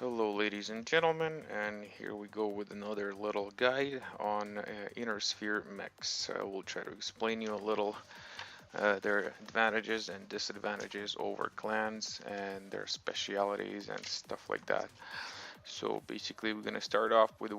Hello ladies and gentlemen, and here we go with another little guide on inner sphere mechs. We'll try to explain you a little their advantages and disadvantages over clans and their specialities and stuff like that. So basically we're gonna start off with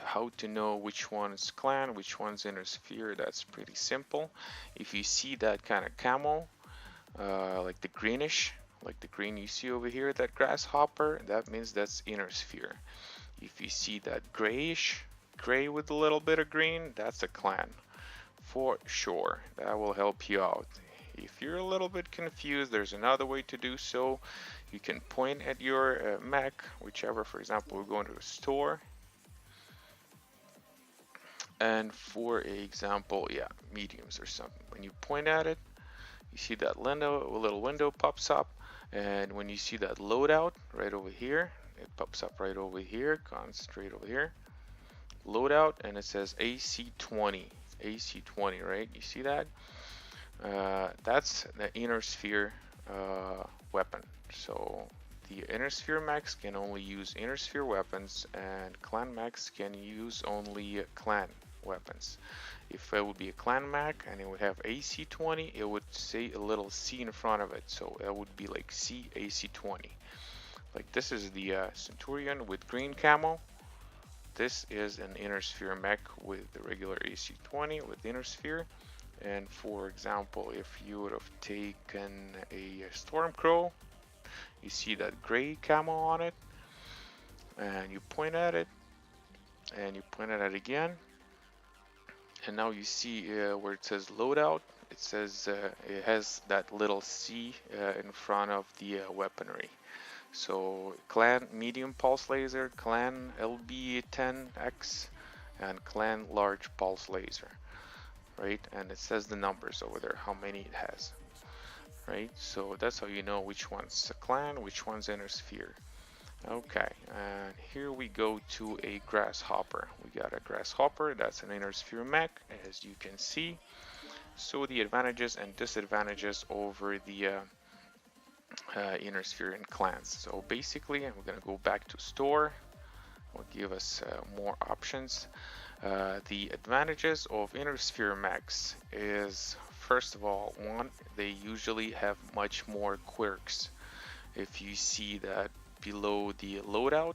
how to know which one's clan, which one's inner sphere. That's pretty simple. If you see that kind of camo, like the greenish, like the green you see over here, that grasshopper, that means that's inner sphere. If you see that grayish, gray with a little bit of green, that's a clan for sure. That will help you out. If you're a little bit confused, there's another way to do so. You can point at your mech, whichever, for example, we're going to a store. And for example, yeah, mediums or something. When you point at it, you see that a little window pops up, and when you see that loadout right over here, it pops up right over here, gone straight over here, loadout, and it says AC20, AC20, right? You see that? That's the inner sphere weapon. So the inner sphere mechs can only use inner sphere weapons, and clan mechs can use only clan weapons. If it would be a clan mech and it would have AC20, it would say a little C in front of it, so it would be like C AC20. Like this is the Centurion with green camo. This is an inner sphere mech with the regular AC20 with inner sphere. And for example, if you would have taken a Stormcrow, you see that gray camo on it, and you point at it, and you point at it again, and now you see where it says loadout, it says it has that little C in front of the weaponry. So clan medium pulse laser, clan LB10X, and clan large pulse laser, right? And it says the numbers over there, how many it has, right? So that's how you know which one's a clan, which one's inner sphere. Okay, and here we go to a grasshopper. We got a grasshopper, that's an inner sphere mech, as you can see. So the advantages and disadvantages over the inner sphere and clans. So basically, we're gonna go back to store. Will give us more options. The advantages of inner sphere mechs is, first of all, one, they usually have much more quirks. If you see that below the loadout,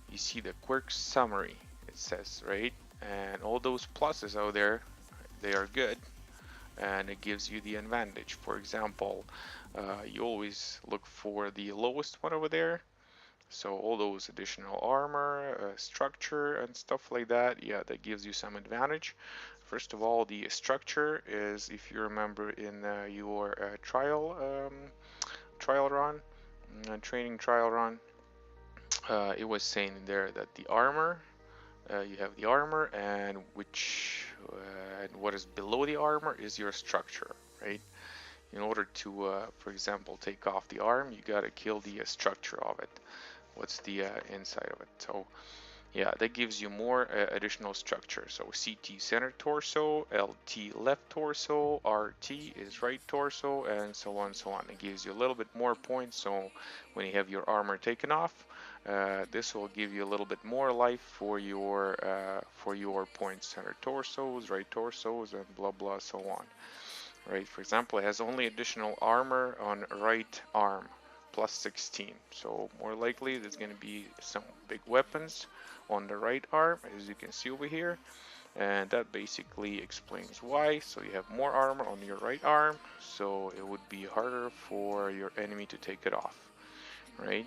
you see the quirk summary, it says, right? And all those pluses out there, they are good, and it gives you the advantage. For example, you always look for the lowest one over there. So all those additional armor, structure, and stuff like that, yeah, that gives you some advantage. First of all, the structure is, if you remember in your trial run, training trial run, it was saying there that the armor, you have the armor, and and what is below the armor is your structure, right? In order to, for example, take off the arm, you gotta kill the structure of it. What's the inside of it? So yeah, that gives you more additional structure. So CT center torso, LT left torso, RT is right torso, and so on and so on. It gives you a little bit more points. So when you have your armor taken off, this will give you a little bit more life for your points. Center torsos, right torsos, and blah blah so on. Right? For example, it has only additional armor on right arm, plus 16. So more likely there's going to be some big weapons on the right arm, as you can see over here, and that basically explains why. So you have more armor on your right arm, so it would be harder for your enemy to take it off, right?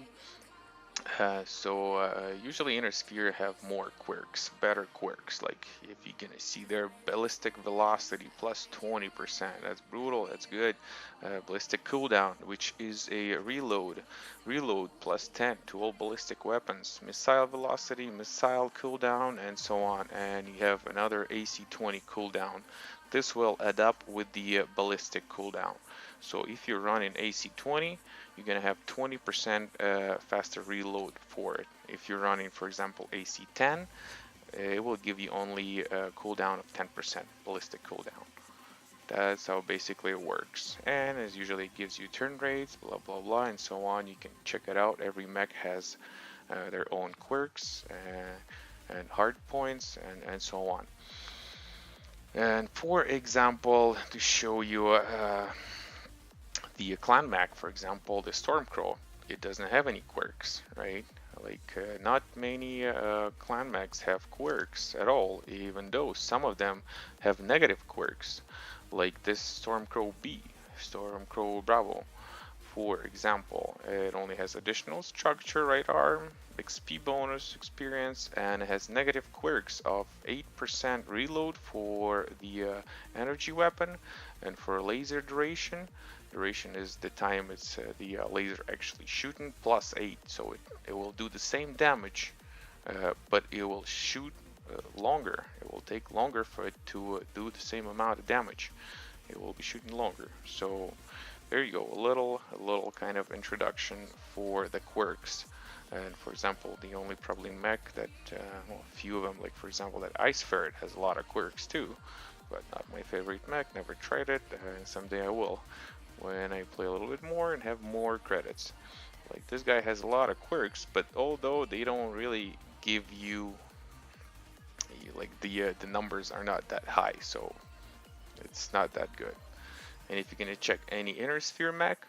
Usually inner sphere have more quirks, better quirks. Like if you're gonna see their ballistic velocity plus 20%, that's brutal, that's good. Ballistic cooldown, which is a reload plus 10 to all ballistic weapons. Missile velocity, missile cooldown, and so on. And you have another AC20 cooldown. This will add up with the ballistic cooldown. So if you're running AC20, you're gonna have 20% faster reload for it. If you're running, for example, AC10, it will give you only a cooldown of 10% ballistic cooldown. That's how basically it works. And as usually it gives you turn rates, blah blah blah, and so on. You can check it out. Every mech has their own quirks and hard points and so on. And for example, to show you the clan mech, for example, the Stormcrow, it doesn't have any quirks, right? Like not many clan mechs have quirks at all, even though some of them have negative quirks, like this Stormcrow B, Stormcrow Bravo. For example, it only has additional structure, right arm, XP bonus, experience, and it has negative quirks of 8% reload for the energy weapon, and for laser duration. Duration is the time it's the laser actually shooting, plus 8, so it will do the same damage, but it will shoot longer. It will take longer for it to do the same amount of damage. It will be shooting longer. So there you go, a little kind of introduction for the quirks. And for example, the only probably mech that, well, a few of them, like for example, that Ice Ferret has a lot of quirks too, but not my favorite mech, never tried it, and someday I will, when I play a little bit more and have more credits. Like this guy has a lot of quirks, but although they don't really give you, like the numbers are not that high, so it's not that good. And if you're gonna check any inner sphere mech,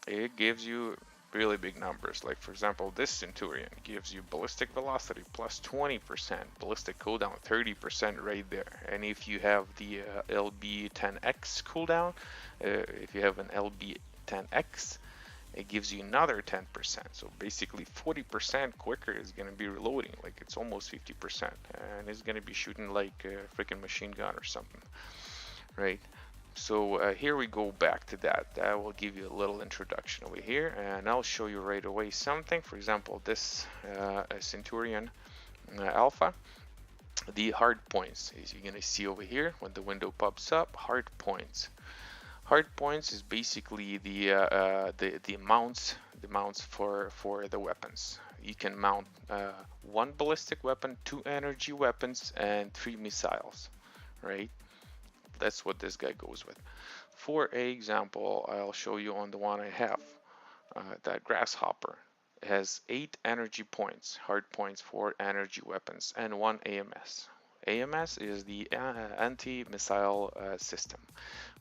it gives you really big numbers. Like for example, this Centurion gives you ballistic velocity plus 20%, ballistic cooldown 30% right there. And if you have the LB10X cooldown, if you have an LB10X, it gives you another 10%. So basically 40% quicker is going to be reloading, like it's almost 50%. And it's going to be shooting like a freaking machine gun or something, right? So here we go back to that. I will give you a little introduction over here, and I'll show you right away something. For example, this Centurion Alpha, the hard points, as you're gonna see over here when the window pops up. Hard points. Hard points is basically the mounts, for the weapons. You can mount 1 ballistic weapon, 2 energy weapons, and 3 missiles, right? That's what this guy goes with. For example, I'll show you on the one I have, that Grasshopper. It has 8 energy points, hard points for energy weapons, and 1 AMS. AMS is the anti-missile system,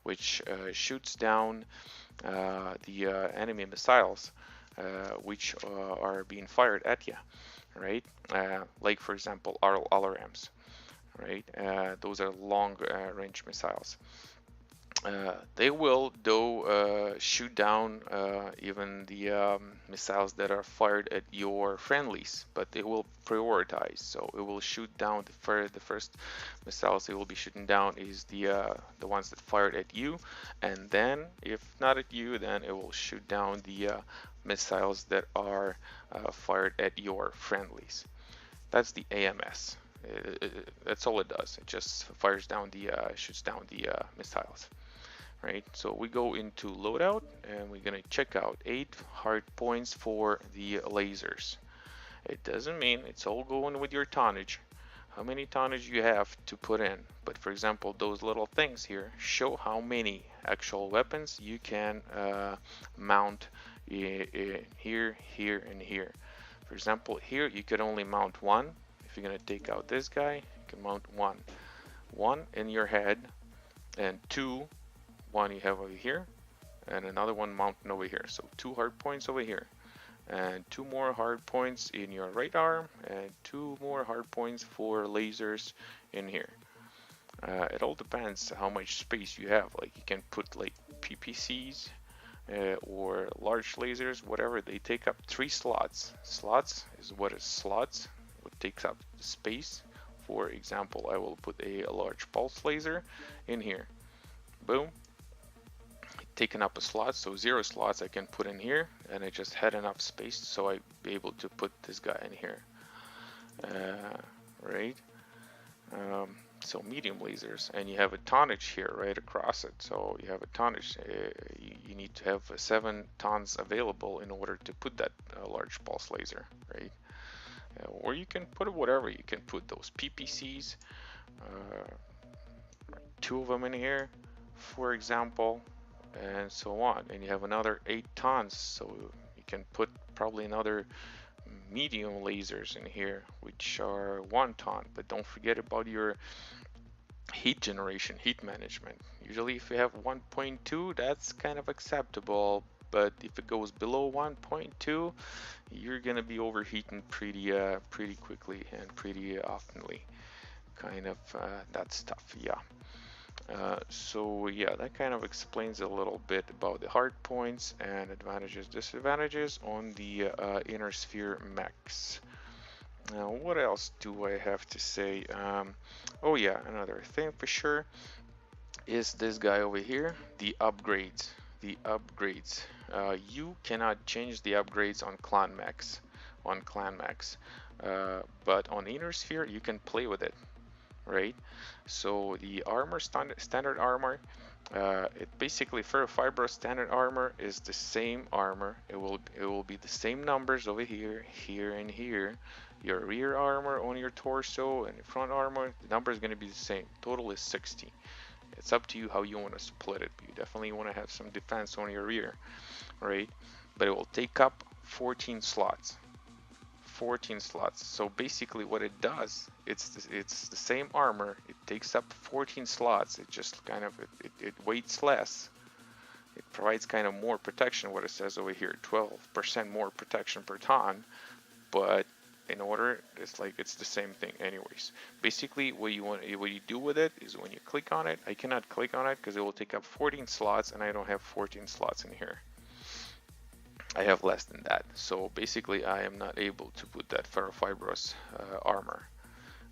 which shoots down the enemy missiles which are being fired at you, right? Like for example, LRMs. Right? Those are long range missiles. They will, though, shoot down even the missiles that are fired at your friendlies, but it will prioritize. So it will shoot down the first missiles it will be shooting down is the ones that fired at you, and then if not at you, then it will shoot down the missiles that are fired at your friendlies. That's the AMS. That's all it does. It just fires down shoots down the missiles, right? So we go into loadout, and we're gonna check out 8 hard points for the lasers. It doesn't mean it's all going with your tonnage, how many tonnage you have to put in. But for example, those little things here show how many actual weapons you can mount here, here, and here. For example, here you could only mount 1. If you're going to take out this guy, you can mount 1. 1 in your head, and 2, 1 you have over here, and another one mounting over here. So 2 hard points over here, and 2 more hard points in your right arm, and 2 more hard points for lasers in here. It all depends how much space you have. Like you can put like PPCs or large lasers, whatever. They take up 3 slots. Slots is what is slots. What takes up space. For example, I will put a large pulse laser in here. Boom. Taking up a slot, so 0 slots I can put in here, and I just had enough space so I be able to put this guy in here. Right. So medium lasers, and you have a tonnage here right across it. So you have a tonnage. You need to have 7 tons available in order to put that large pulse laser, right? Or you can put whatever. You can put those PPCs, 2 of them in here, for example, and so on. And you have another 8 tons, so you can put probably another medium lasers in here, which are 1 ton. But don't forget about your heat generation, heat management. Usually if you have 1.2, that's kind of acceptable. But if it goes below 1.2, you're gonna be overheating pretty quickly and pretty oftenly. Kind of that's tough, yeah. So yeah, that kind of explains a little bit about the hard points and advantages, disadvantages on the inner sphere mechs. Now, what else do I have to say? Oh yeah, another thing for sure is this guy over here, the upgrades. The upgrades. You cannot change the upgrades on clan mechs, but on inner sphere you can play with it, right? So the armor, standard armor, it basically ferrofibrous standard armor is the same armor. It will be the same numbers over here, here, and here. Your rear armor on your torso and your front armor, the number is going to be the same. Total is 60. It's up to you how you want to split it. You definitely want to have some defense on your rear, right? But it will take up 14 slots. 14 slots. So basically what it does, it's the same armor. It takes up 14 slots. It just kind of, it weighs less. It provides kind of more protection, what it says over here, 12% more protection per ton. But in order, it's like it's the same thing anyways. Basically what you do with it is when you click on it, I cannot click on it because it will take up 14 slots and I don't have 14 slots in here. I have less than that, so basically I am not able to put that ferrofibrous armor,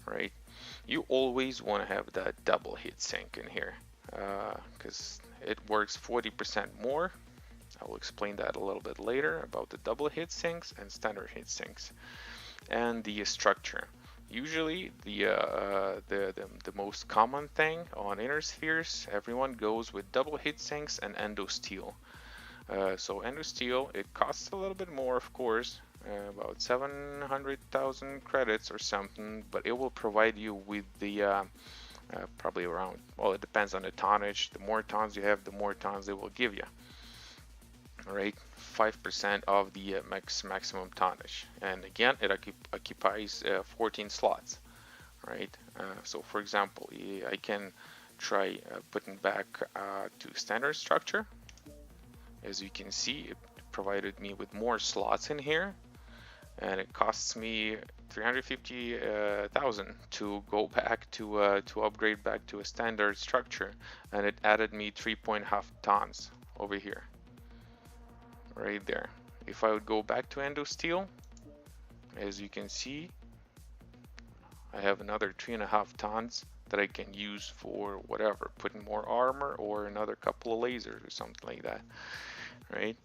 right? You always want to have that double heat sink in here because it works 40% more. I will explain that a little bit later about the double heat sinks and standard heat sinks. And the structure. Usually the most common thing on inner spheres, everyone goes with double heat sinks and endo steel. So endo steel, it costs a little bit more, of course, about 700,000 credits or something, but it will provide you with the probably around, well, it depends on the tonnage. The more tons you have, the more tons they will give you. All right, 5% of the mech's maximum tonnage, and again, it occupies 14 slots. Right. So, for example, I can try putting back to standard structure. As you can see, it provided me with more slots in here, and it costs me 350,000 to go back to upgrade back to a standard structure, and it added me 3.5 tons over here, right there. If I would go back to endo steel, as you can see, I have another 3.5 tons that I can use for whatever, putting more armor or another couple of lasers or something like that, right?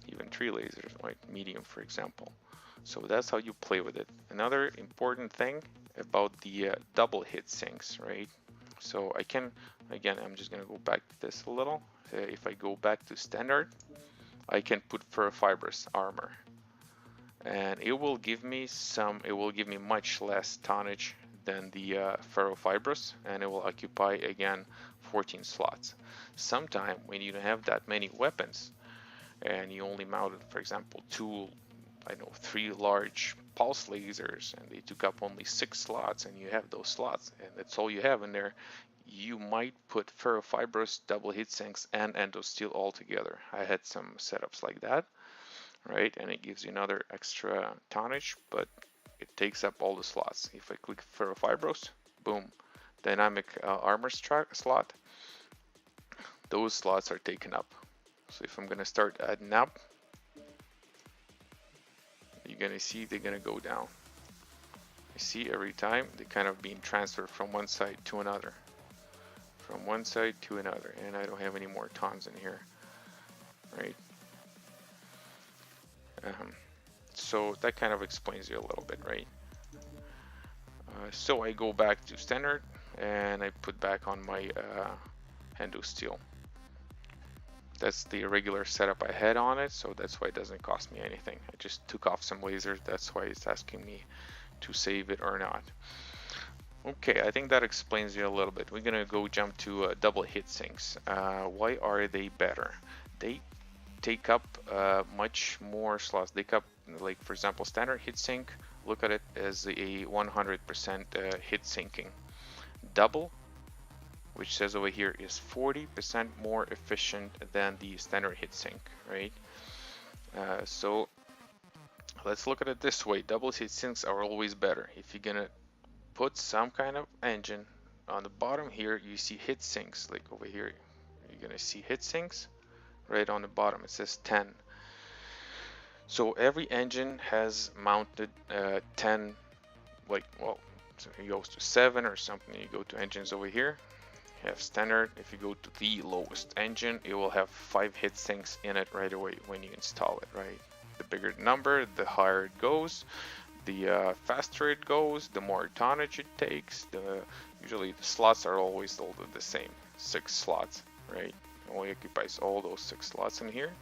Even 3 lasers, like medium, for example. So that's how you play with it. Another important thing about the double hit sinks, right? So I can, again, I'm just gonna go back to this a little. If I go back to standard, I can put ferrofibrous armor, and it will give me much less tonnage than the ferrofibrous, and it will occupy again 14 slots. Sometime when you don't have that many weapons and you only mounted, for example, 3 large pulse lasers, and they took up only 6 slots, and you have those slots and that's all you have in there, you might put ferrofibrous, double heat sinks, and endo steel all together. I had some setups like that, right? And it gives you another extra tonnage, but it takes up all the slots. If I click ferrofibrous, boom, dynamic armor slot, those slots are taken up. So if I'm gonna start adding up, you're gonna see they're gonna go down. You see every time they're kind of being transferred from one side to another. From one side to another, and I don't have any more tons in here, right? So that kind of explains you a little bit, right? So I go back to standard and I put back on my endo steel. That's the regular setup I had on it, so that's why it doesn't cost me anything. I just took off some lasers, that's why it's asking me to save it or not. Okay, I think that explains you a little bit. We're gonna go jump to double hit sinks. Why are they better? They take up much more slots. They like for example, standard heatsink, look at it as a 100% heat sinking. Double, which says over here, is 40% more efficient than the standard heatsink, right? So let's look at it this way. Double heatsinks are always better. If you're gonna put some kind of engine on the bottom here, you see heat sinks. Like over here, you're gonna see heat sinks right on the bottom. It says 10. So every engine has mounted 10, like, well, so it goes to 7 or something. You go to engines over here, you have standard. If you go to the lowest engine, it will have 5 heat sinks in it right away when you install it, right? The bigger the number, the higher it goes. The faster it goes, the more tonnage it takes. Usually the slots are always all the same, 6 slots, right? It only occupies all those 6 slots in here,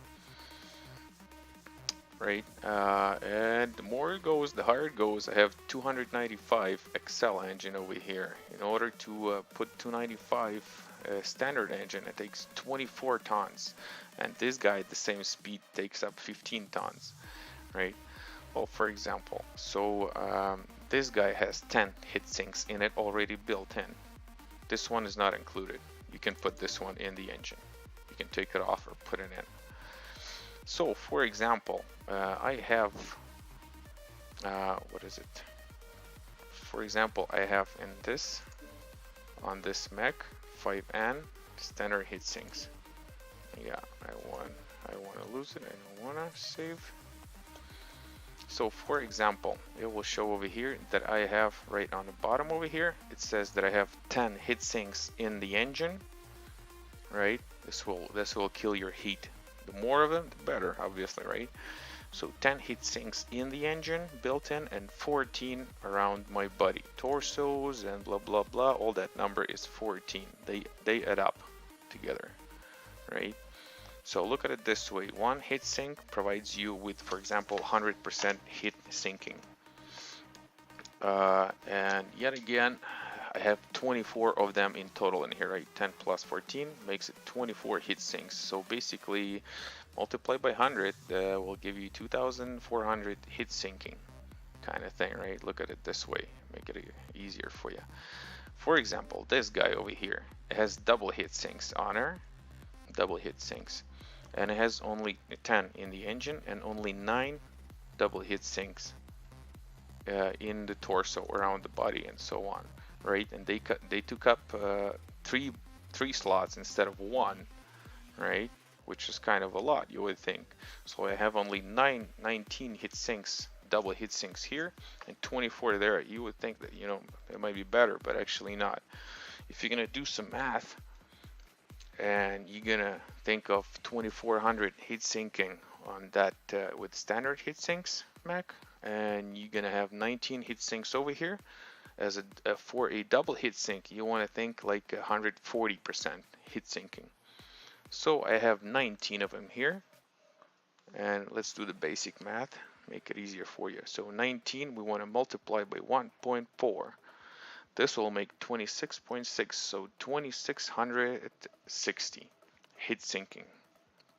right? And the more it goes, the higher it goes. I have 295 XL engine over here. In order to put 295 standard engine, it takes 24 tons, and this guy at the same speed takes up 15 tons, right? Well, for example, so this guy has 10 heat sinks in it already built in. This one is not included. You can put this one in the engine. You can take it off or put it in. So, for example, I have, what is it? For example, I have in this, on this Mech 5N, standard heat sinks. Yeah, I want to lose it. I don't want to save. So for example, it will show over here that I have right on the bottom over here, it says that I have 10 heat sinks in the engine, right? This will kill your heat. The more of them, the better, obviously, right? So 10 heat sinks in the engine built in, and 14 around my body, torsos and blah blah blah. All that number is 14. They add up together, right? So look at it this way. One heat sink provides you with, for example, 100% heat sinking. And yet again, I have 24 of them in total in here, right? 10 plus 14 makes it 24 heat sinks. So basically, multiply by 100 will give you 2,400 heat sinking kind of thing, right? Look at it this way, make it easier for you. For example, this guy over here, it has double heat sinks on her, double heat sinks. And it has only 10 in the engine and only 9 double heat sinks in the torso, around the body, and so on, right? And they took up three slots instead of 1, right? Which is kind of a lot, you would think. So I have only 19 heat sinks, double heat sinks here, and 24 there. You would think that, you know, it might be better, but actually not. If you're gonna do some math, and you're gonna think of 2400 heat sinking on that with standard heat sinks Mech, and you're gonna have 19 heat sinks over here as for a double heat sink, you want to think like 140% heat sinking. So I have 19 of them here, and let's do the basic math, make it easier for you. So 19 we want to multiply by 1.4. This will make 26.6, so 2660 heat sinking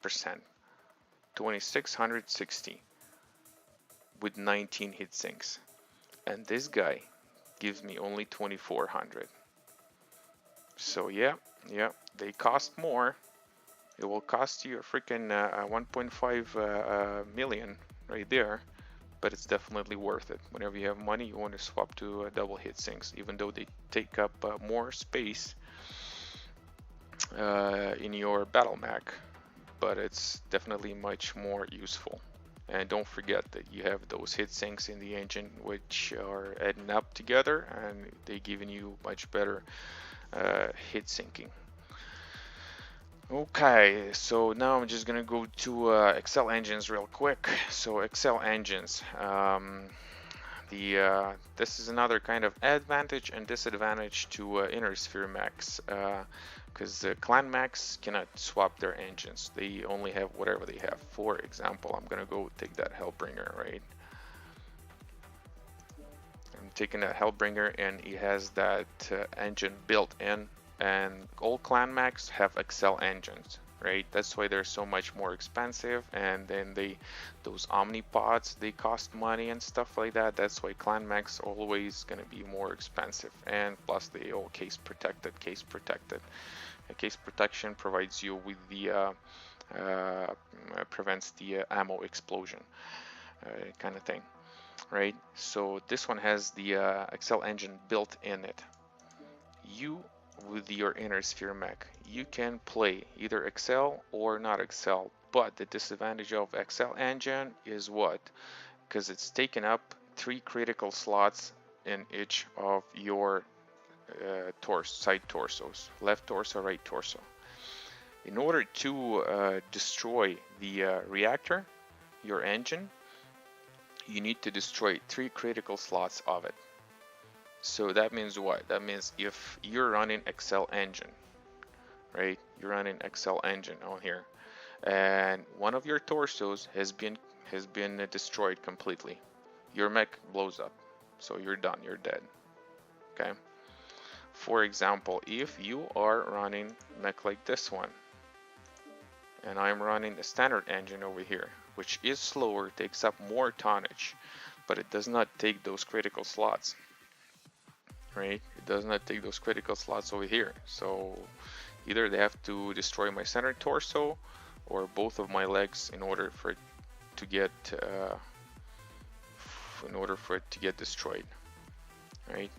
percent. 2660 with 19 heat sinks. And this guy gives me only 2400. So yeah, they cost more. It will cost you a freaking 1.5 million right there. But it's definitely worth it. Whenever you have money, you want to swap to double heat sinks, even though they take up more space in your battle mech, but it's definitely much more useful. And don't forget that you have those heat sinks in the engine, which are adding up together, and they're giving you much better heat sinking. Okay, so now I'm just gonna go to Excel engines real quick. So Excel engines, this is another kind of advantage and disadvantage to inner sphere mechs, because clan mechs cannot swap their engines. They only have whatever they have. For example, I'm gonna go take that Hellbringer, right? I'm taking that Hellbringer, and it has that engine built in. And all clan mechs have Excel engines. right? That's why they're so much more expensive. And then those omnipods, they cost money and stuff like that. That's why clan mechs always gonna be more expensive. And plus they all case protected. Case protection provides you with the prevents the ammo explosion kind of thing, right? So this one has the Excel engine built in it. You, with your inner sphere mech, you can play either Excel or not Excel, but the disadvantage of Excel engine is what? Because it's taken up 3 critical slots in each of your side torsos, left torso, right torso. In order to destroy the reactor, your engine, you need to destroy 3 critical slots of it. So that means what? That means if you're running Excel engine, right? You're running Excel engine on here, and one of your torsos has been destroyed completely. Your mech blows up, so you're done. You're dead. Okay. For example, if you are running mech like this one, and I'm running a standard engine over here, which is slower, takes up more tonnage, but it does not take those critical slots, right? It does not take those critical slots over here. So either they have to destroy my center torso or both of my legs in order for it to get destroyed, right?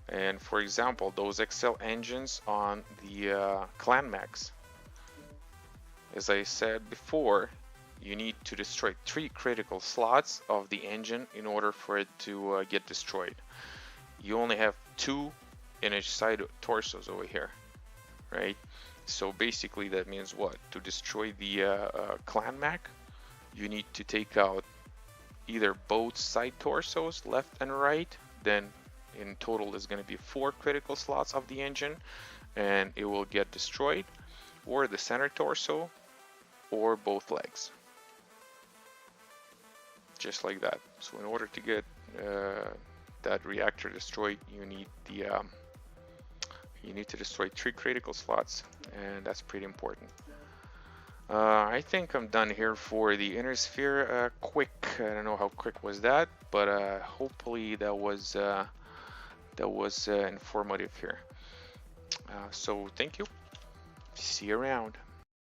And for example, those Excel engines on the clan mechs, as I said before, you need to destroy 3 critical slots of the engine in order for it to get destroyed. You only have 2 in each side torsos over here, right? So basically that means what? To destroy the clan mech, you need to take out either both side torsos, left and right, then in total is going to be 4 critical slots of the engine and it will get destroyed, or the center torso, or both legs, just like that. So in order to get that reactor destroyed, you need to destroy 3 critical slots, and that's pretty important. I think I'm done here for the inner sphere. Quick, I don't know how quick was that, but hopefully that was informative here. So thank you. See you around.